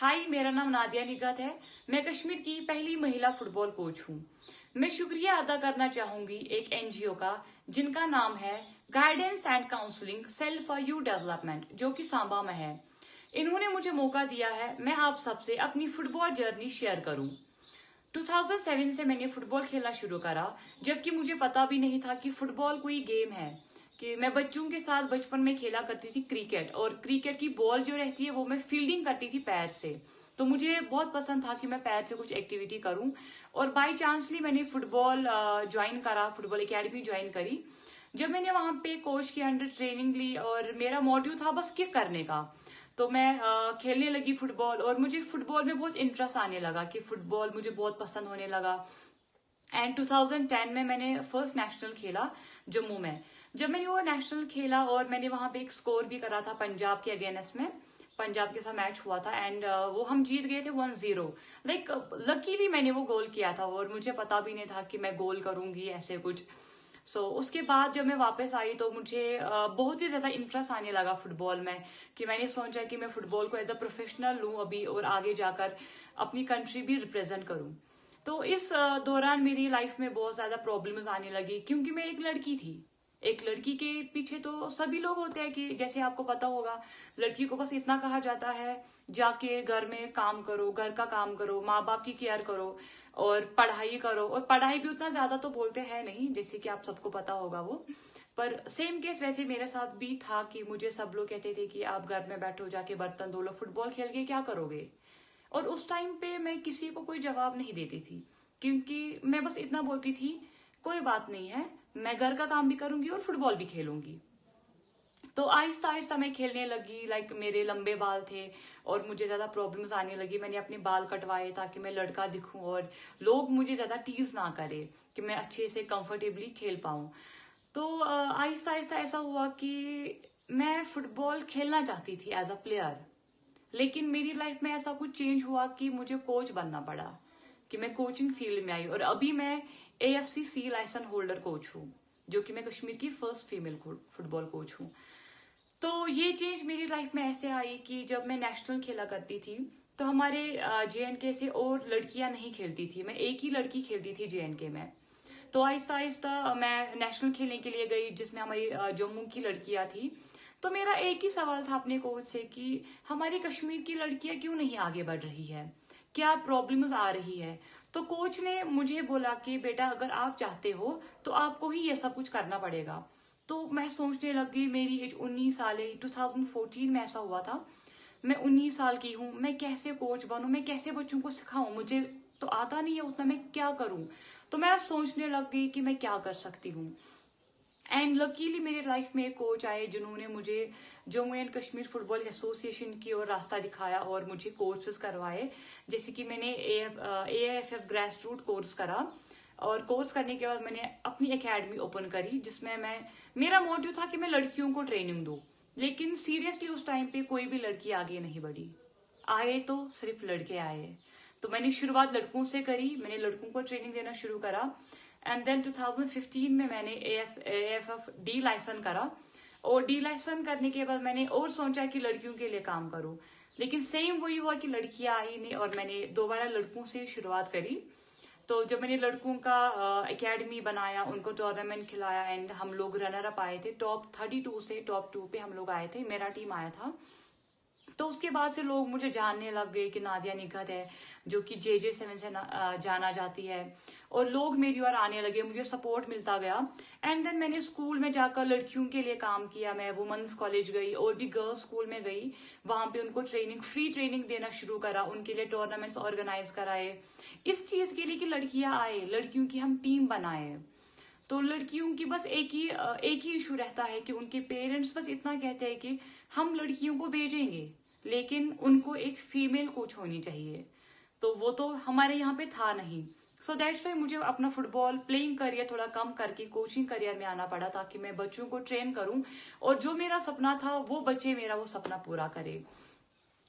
हाय, मेरा नाम नादिया निगहत है। मैं कश्मीर की पहली महिला फुटबॉल कोच हूँ। मैं शुक्रिया अदा करना चाहूंगी एक एनजीओ का जिनका नाम है guidance and counselling self for you development, जो कि सांबा में है। इन्होंने मुझे मौका दिया है मैं आप सबसे अपनी फुटबॉल जर्नी शेयर करूं। 2007 से मैंने फुटबॉल खेलना शुरू करा, जबकि मुझे पता भी नहीं था कि फुटबॉल कोई गेम है। कि मैं बच्चों के साथ बचपन में खेला करती थी क्रिकेट, और क्रिकेट की बॉल जो रहती है वो मैं फील्डिंग करती थी पैर से। तो मुझे बहुत पसंद था कि मैं पैर से कुछ एक्टिविटी करूं, और बाई चांसली मैंने फुटबॉल ज्वाइन करा, फुटबॉल एकेडमी ज्वाइन करी। जब मैंने वहां पे कोच के अंडर ट्रेनिंग ली और मेरा मोटिव था बस किक करने का, तो मैं खेलने लगी फुटबॉल, और मुझे फुटबॉल में बहुत इंटरेस्ट आने लगा कि फुटबॉल मुझे बहुत पसंद होने लगा। एंड 2010 में मैंने फर्स्ट नेशनल खेला जम्मू में। जब मैंने वो नेशनल खेला और मैंने वहां पे एक स्कोर भी करा था पंजाब के अगेंस्ट में, पंजाब के साथ मैच हुआ था, एंड वो हम जीत गए थे 1-0। लाइक लकीली मैंने वो गोल किया था, और मुझे पता भी नहीं था कि मैं गोल करूंगी ऐसे कुछ। उसके बाद जब मैं वापस आई तो मुझे बहुत ही ज्यादा इंटरेस्ट आने लगा फुटबॉल में, कि मैंने सोचा कि मैं फुटबॉल को एज अ प्रोफेशनल लूं अभी, और आगे जाकर अपनी कंट्री भी रिप्रेजेंट करूं। तो इस दौरान मेरी लाइफ में बहुत ज्यादा प्रॉब्लम्स आने लगी, क्योंकि मैं एक लड़की थी। एक लड़की के पीछे तो सभी लोग होते हैं कि जैसे आपको पता होगा, लड़की को बस इतना कहा जाता है जाके घर में काम करो, घर का काम करो, माँ बाप की केयर करो और पढ़ाई करो। और पढ़ाई भी उतना ज्यादा तो बोलते हैं नहीं, जैसे कि आप सबको पता होगा वो। पर सेम केस वैसे मेरे साथ भी था कि मुझे सब लोग कहते थे कि आप घर में बैठो, जाके बर्तन धो लो, फुटबॉल खेल के क्या करोगे। और उस टाइम पे मैं किसी को कोई जवाब नहीं देती थी, क्योंकि मैं बस इतना बोलती थी कोई बात नहीं है, मैं घर का काम भी करूंगी और फुटबॉल भी खेलूंगी। तो आहिस्ता आहिस्ता मैं खेलने लगी। लाइक मेरे लंबे बाल थे और मुझे ज्यादा प्रॉब्लम्स आने लगी। मैंने अपने बाल कटवाए ताकि मैं लड़का दिखूं और लोग मुझे ज्यादा टीज ना करे, कि मैं अच्छे से कंफर्टेबली खेल पाऊं। तो आहिस्ता आहिस्ता ऐसा हुआ कि मैं फुटबॉल खेलना चाहती थी एज अ प्लेयर, लेकिन मेरी लाइफ में ऐसा कुछ चेंज हुआ कि मुझे कोच बनना पड़ा, कि मैं कोचिंग फील्ड में आई। और अभी मैं AFC लाइसेंस होल्डर कोच हूँ, जो कि मैं कश्मीर की फर्स्ट फीमेल फुटबॉल कोच हूँ। तो ये चेंज मेरी लाइफ में ऐसे आई कि जब मैं नेशनल खेला करती थी तो हमारे JNK से और लड़कियां नहीं खेलती थी, मैं एक ही लड़की खेलती थी JNK में। तो आहिस्ता आहिस्ता मैं नेशनल खेलने के लिए गई, जिसमें हमारी जम्मू की लड़कियां थी। तो मेरा एक ही सवाल था अपने कोच से कि हमारी कश्मीर की लड़कियां क्यों नहीं आगे बढ़ रही है, क्या प्रॉब्लम्स आ रही है। तो कोच ने मुझे बोला कि बेटा, अगर आप चाहते हो तो आपको ही ये सब कुछ करना पड़ेगा। तो मैं सोचने लगी, मेरी एज 19 साल है, 2014 में ऐसा हुआ था। मैं 19 साल की हूँ, मैं कैसे कोच बनूं, मैं कैसे बच्चों को सिखाऊं, मुझे तो आता नहीं है उतना, मैं क्या करूं। तो मैं सोचने लग गई कि मैं क्या कर सकती हूँ। एंड लकीली मेरे लाइफ में एक कोच आए जिन्होंने मुझे Jammu and Kashmir football association की ओर रास्ता दिखाया और मुझे कोर्सेज करवाए। जैसे कि मैंने AIFF ग्रेस रूट कोर्स करा, और कोर्स करने के बाद मैंने अपनी एकेडमी ओपन करी, जिसमें मेरा मोटिव था कि मैं लड़कियों को ट्रेनिंग दूं। लेकिन सीरियसली उस टाइम पे कोई भी लड़की आगे नहीं बढ़ी, आए तो सिर्फ लड़के आए। तो मैंने शुरुआत लड़कों से करी, मैंने लड़कों को ट्रेनिंग देना शुरू करा। एंड देन 2015 में मैंने AFF डी लाइसन करा, और डी लाइसन करने के बाद मैंने और सोचा कि लड़कियों के लिए काम करूं। लेकिन सेम वही हुआ कि लड़कियां आई नहीं, और मैंने दोबारा लड़कों से शुरुआत करी। तो जब मैंने लड़कों का एकेडमी बनाया, उनको टूर्नामेंट खिलाया, एंड हम लोग रनर अप आए थे, टॉप 32 से टॉप 2 पे हम लोग आए थे, मेरा टीम आया था। तो उसके बाद से लोग मुझे जानने लग गए कि नादिया निगहत है, जो कि JJ7 से जाना जाती है। और लोग मेरी ओर आने लगे, मुझे सपोर्ट मिलता गया। एंड देन मैंने स्कूल में जाकर लड़कियों के लिए काम किया। मैं वुमेन्स कॉलेज गई और भी गर्ल्स स्कूल में गई, वहां पे उनको फ्री ट्रेनिंग देना शुरू करा, उनके लिए टूर्नामेंट्स ऑर्गेनाइज कराए, इस चीज के लिए कि लड़कियां आए, लड़कियों की हम टीम बनाए। तो लड़कियों की बस एक ही इशू रहता है कि उनके पेरेंट्स बस इतना कहते हैं कि हम लड़कियों को भेजेंगे, लेकिन उनको एक फीमेल कोच होनी चाहिए। तो वो तो हमारे यहाँ पे था नहीं। सो दैट्स वाई मुझे अपना फुटबॉल प्लेइंग करियर थोड़ा कम करके कोचिंग करियर में आना पड़ा, ताकि मैं बच्चों को ट्रेन करूं, और जो मेरा सपना था वो बच्चे मेरा वो सपना पूरा करे।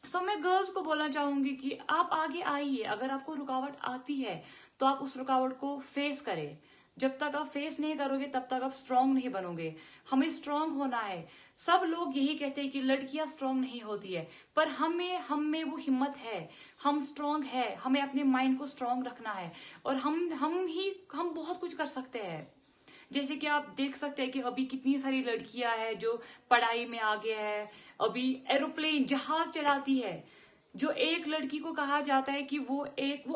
मैं गर्ल्स को बोलना चाहूंगी कि आप आगे आइए, अगर आपको रुकावट आती है तो आप उस रुकावट को फेस करें। जब तक आप फेस नहीं करोगे तब तक आप स्ट्रांग नहीं बनोगे। हमें स्ट्रांग होना है। सब लोग यही कहते हैं कि लड़कियां स्ट्रांग नहीं होती है, पर हम में वो हिम्मत है, हम स्ट्रांग है, हमें अपने माइंड को स्ट्रांग रखना है और हम बहुत कुछ कर सकते हैं। जैसे कि आप देख सकते हैं कि अभी कितनी सारी लड़कियां हैं जो पढ़ाई में आगे है, अभी एरोप्लेन जहाज चलाती है। जो एक लड़की को कहा जाता है कि वो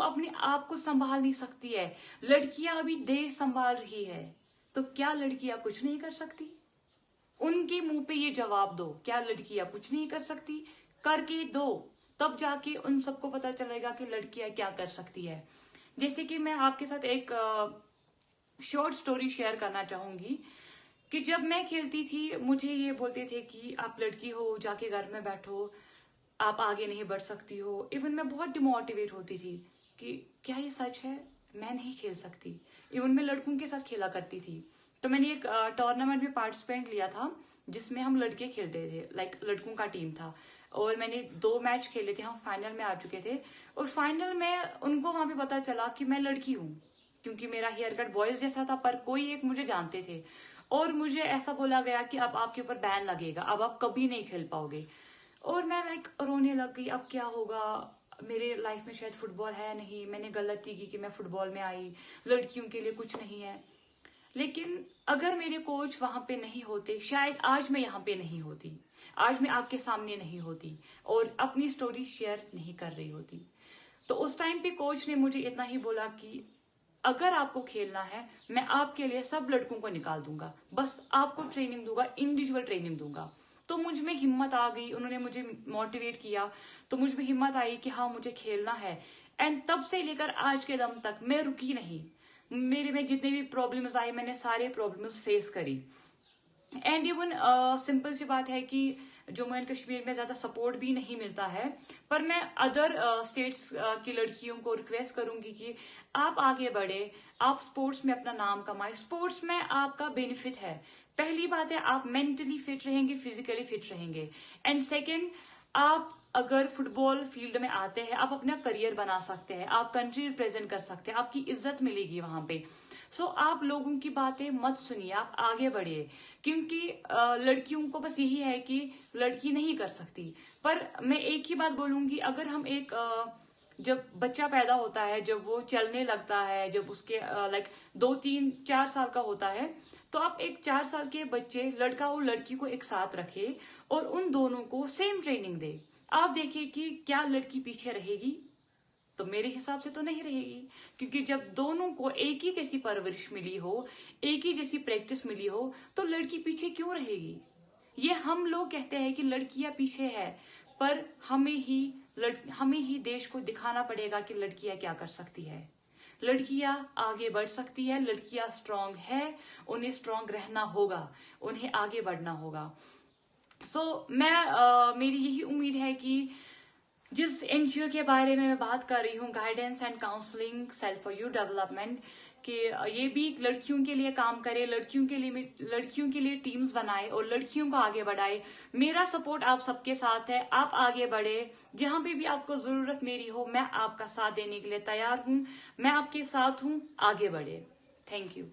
अपने आप को संभाल नहीं सकती है, लड़कियां अभी देश संभाल रही है। तो क्या लड़कियां कुछ नहीं कर सकती? उनके मुंह पे ये जवाब दो, क्या लड़कियां कुछ नहीं कर सकती? करके दो, तब जाके उन सबको पता चलेगा कि लड़कियां क्या कर सकती है। जैसे कि मैं आपके साथ एक शॉर्ट स्टोरी शेयर करना चाहूंगी कि जब मैं खेलती थी मुझे ये बोलते थे कि आप लड़की हो, जाके घर में बैठो, आप आगे नहीं बढ़ सकती हो। इवन मैं बहुत डिमोटिवेट होती थी कि क्या ये सच है, मैं नहीं खेल सकती। इवन मैं लड़कों के साथ खेला करती थी। तो मैंने एक टूर्नामेंट में पार्टिसिपेंट लिया था जिसमें हम लड़के खेलते थे, लाइक लड़कों का टीम था, और मैंने 2 मैच खेले थे, हम फाइनल में आ चुके थे। और फाइनल में उनको वहां पे पता चला कि मैं लड़की हूँ, क्योंकि मेरा हेयर कट बॉयज जैसा था, पर कोई एक मुझे जानते थे। और मुझे ऐसा बोला गया कि अब आपके ऊपर बैन लगेगा, अब आप कभी नहीं खेल पाओगे। और मैं लाइक रोने लग गई, अब क्या होगा, मेरे लाइफ में शायद फुटबॉल है नहीं, मैंने गलती की कि मैं फुटबॉल में आई, लड़कियों के लिए कुछ नहीं है। लेकिन अगर मेरे कोच वहां पे नहीं होते, शायद आज मैं यहाँ पे नहीं होती, आज मैं आपके सामने नहीं होती और अपनी स्टोरी शेयर नहीं कर रही होती। तो उस टाइम पे कोच ने मुझे इतना ही बोला कि अगर आपको खेलना है, मैं आपके लिए सब लड़कों को निकाल दूंगा, बस आपको ट्रेनिंग दूंगा, इंडिविजुअल ट्रेनिंग दूंगा। तो मुझ में हिम्मत आ गई, उन्होंने मुझे मोटिवेट किया, तो मुझ में हिम्मत आई कि हाँ मुझे खेलना है। एंड तब से लेकर आज के दम तक मैं रुकी नहीं। मेरे में जितने भी प्रॉब्लम्स आए, मैंने सारे प्रॉब्लम्स फेस करी। एंड इवन सिंपल सी बात है कि जम्मू एंड कश्मीर में ज्यादा सपोर्ट भी नहीं मिलता है, पर मैं अदर स्टेट्स की लड़कियों को रिक्वेस्ट करूंगी कि आप आगे बढ़े, आप स्पोर्ट्स में अपना नाम कमाए। स्पोर्ट्स में आपका बेनिफिट है। पहली बात है, आप मेंटली फिट रहेंगे, फिजिकली फिट रहेंगे। एंड सेकेंड, आप अगर फुटबॉल फील्ड में आते हैं, आप अपना करियर बना सकते हैं, आप कंट्री रिप्रेजेंट कर सकते हैं, आपकी इज्जत मिलेगी वहां पे। सो आप लोगों की बातें मत सुनिए, आप आगे बढ़िए, क्योंकि लड़कियों को बस यही है कि लड़की नहीं कर सकती। पर मैं एक ही बात बोलूंगी, अगर हम जब बच्चा पैदा होता है, जब वो चलने लगता है, जब उसके लाइक 2, 3, 4 साल का होता है, तो आप एक 4 साल के बच्चे, लड़का और लड़की को एक साथ रखे और उन दोनों को सेम ट्रेनिंग दे। आप देखिए कि क्या लड़की पीछे रहेगी? तो मेरे हिसाब से तो नहीं रहेगी, क्योंकि जब दोनों को एक ही जैसी परवरिश मिली हो, एक ही जैसी प्रैक्टिस मिली हो, तो लड़की पीछे क्यों रहेगी? ये हम लोग कहते हैं कि लड़कियां पीछे है, पर हमें ही देश को दिखाना पड़ेगा कि लड़कियां क्या कर सकती है। लड़कियां आगे बढ़ सकती है, लड़कियां स्ट्रांग है, उन्हें स्ट्रांग रहना होगा, उन्हें आगे बढ़ना होगा। मेरी यही उम्मीद है कि जिस एनजीओ के बारे में मैं बात कर रही हूँ, guidance and counselling self for you development, कि ये भी लड़कियों के लिए काम करे, लड़कियों के लिए टीम्स बनाए और लड़कियों को आगे बढ़ाए। मेरा सपोर्ट आप सबके साथ है, आप आगे बढ़े। जहां पे भी आपको जरूरत मेरी हो, मैं आपका साथ देने के लिए तैयार हूं। मैं आपके साथ हूं, आगे बढ़े। Thank you.